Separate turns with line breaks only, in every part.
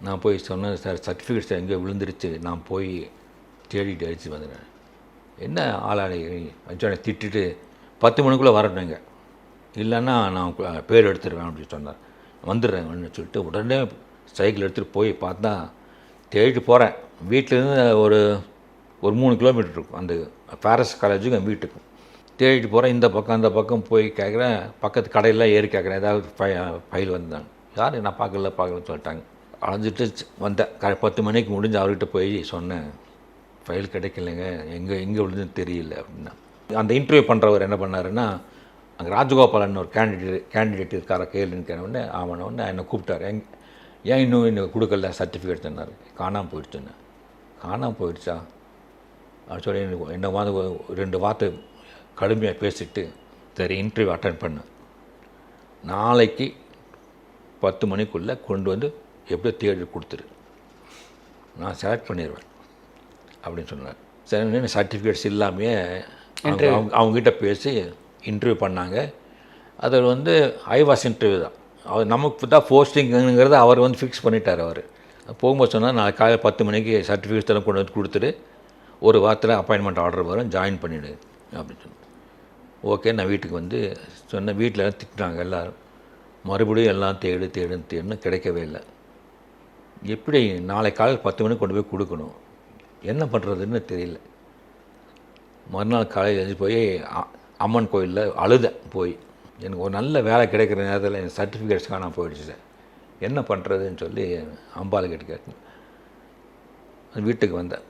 நான் போய் சொன்னேன், சார் சர்டிஃபிகேட்ஸ் எங்கேயோ விழுந்துருச்சு, நான் போய் தேடிட்டு அடித்து வந்துடுறேன். என்ன ஆளாளி அஞ்சனை திட்டுட்டு 10 மணிக்குள்ளே வரணுங்க, இல்லைன்னா நான் பேர் எடுத்துருவேன் அப்படின்னு சொன்னார். வந்துடுறேன் சொல்லிட்டு உடனே சைக்கிள் எடுத்துகிட்டு போய் பார்த்தா தேடிட்டு போகிறேன். வீட்டிலேருந்து ஒரு 3 கிலோமீட்டர் இருக்கும் அந்த பாரஸ் காலேஜுக்கு என் வீட்டுக்கும். தேடிட்டு போகிறேன், இந்த பக்கம் அந்த பக்கம் போய் கேட்குறேன், பக்கத்து கடையெல்லாம் ஏறி கேட்குறேன் ஏதாவது ஃபைல் வந்தாங்க. யார் நான் பார்க்கலன்னு சொல்லிட்டாங்க. அலைஞ்சிட்டு வந்தேன். 10 மணிக்கு முடிஞ்சு அவர்கிட்ட போய் சொன்னேன், ஃபைல் கிடைக்கலைங்க, எங்கே விழுந்துன்னு தெரியல அப்படின்னா. அந்த இன்டர்வியூ பண்ணுறவர் என்ன பண்ணாருன்னா, அங்கே ராஜகோபாலன் ஒரு கேண்டிடேட் இருக்கார கேளுன்னு கேட்டவுடனே அவனவுடனே என்னை கூப்பிட்டார். ஏன் இன்னும் கொடுக்கல சர்டிஃபிகேட் சொன்னார். காணாமல் போயிடுச்சுன்னு. காணாமல் போயிடுச்சா அப்படின்னு சொல்லி என்ன மாதிரி 2 வார்த்தை கடுமையாக பேசிட்டு, சரி இன்டர்வியூ அட்டன் பண்ணு, நாளைக்கு 10 மணிக்குள்ளே கொண்டு வந்து எப்படியோ தேடி கொடுத்துரு, நான் செலக்ட் பண்ணிடுவேன் அப்படின்னு சொன்னார். சரி சர்டிஃபிகேட்ஸ் இல்லாமே அவங்ககிட்ட பேசி இன்டர்வியூ பண்ணாங்க. அதில் ஐவாஸ் இன்டர்வியூ தான். அவர் நமக்கு தான் போஸ்டிங்கிறத அவர் ஃபிக்ஸ் பண்ணிட்டார். அவர் போகும்போது சொன்னால் நாளைக்கு காலையில் 10 மணிக்கு சர்டிஃபிகேட்ஸ் எல்லாம் கொண்டு வந்து கொடுத்துட்டு ஒரு வாரத்தில் அப்பாயின்மெண்ட் ஆர்டர் வரும், ஜாயின் பண்ணிவிடு அப்படின்னு சொன்னேன். ஓகே, நான் வீட்டுக்கு சொன்னேன். வீட்டில் எல்லாம் திட்டினாங்க எல்லோரும். மறுபடியும் எல்லாம் தேடுன்னு கிடைக்கவே இல்லை. எப்படி நாளை காலையில் 10 மணிக்கு கொண்டு போய் கொடுக்கணும், என்ன பண்ணுறதுன்னு தெரியல. மறுநாள் காலையில் எழுந்து போய் அம்மன் கோயிலில் அழுதேன். போய் எனக்கு ஒரு நல்ல வேலை கிடைக்கிற நேரத்தில் என் சர்டிஃபிகேட்ஸ் காணாமல் போயிடுச்சு சார், என்ன பண்ணுறதுன்னு சொல்லி அம்பாளுக்கிட்ட கேட்டேன். வீட்டுக்கு வந்தேன்.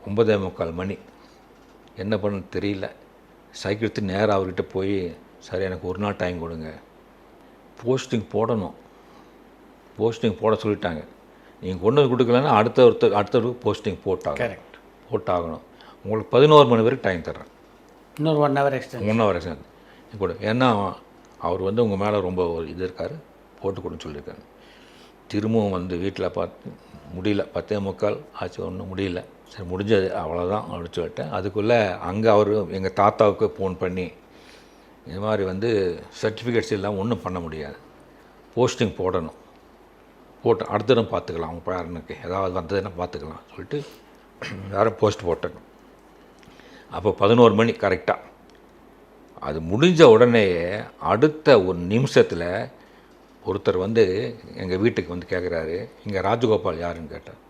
9:45 மணி. என்ன பண்ண தெரியல. சைக்கிள் எடுத்து நேராக அவர்கிட்ட போய், சார் எனக்கு ஒரு நாள் டைம் கொடுங்க, போஸ்டிங் போடணும், போஸ்டிங் போட சொல்லிட்டாங்க, நீங்கள் கொண்டு வந்து கொடுக்கலன்னா அடுத்தவருக்கு போஸ்டிங் போட்டாகணும், உங்களுக்கு 11 மணி வரைக்கும் டைம் தர்றேன்,
இன்னொரு 1 ஹவர் எக்ஸ்டென்ஷன்
கூட, ஏன்னா அவர் உங்கள் மேலே ரொம்ப ஒரு இது இருக்கார், போட்டு கொடுன்னு சொல்லியிருக்காங்க. திரும்பவும் வீட்டில் பார்த்து முடியல, 10:45 ஆச்சு, ஒன்றும் முடியல. சரி முடிஞ்சது அவ்வளோதான் அப்படின்னு சொல்லிட்டேன். அதுக்குள்ளே அங்கே அவர் எங்கள் தாத்தாவுக்கு ஃபோன் பண்ணி, இது மாதிரி சர்டிஃபிகேட்ஸ் எல்லாம் ஒன்றும் பண்ண முடியாது, போஸ்டிங் போடணும், அடுத்த இடம் பார்த்துக்கலாம், அவங்க பேரனுக்கு ஏதாவது வந்ததுன்னா பார்த்துக்கலாம் சொல்லிட்டு யாரும் போஸ்ட் போட்டாங்க. அப்போ 11 மணி கரெக்டாக. அது முடிஞ்ச உடனே அடுத்த ஒரு நிமிஷத்தில் ஒருத்தர் எங்கள் வீட்டுக்கு கேட்குறாரு, இங்கே ராஜகோபால் யாருன்னு கேட்டார்.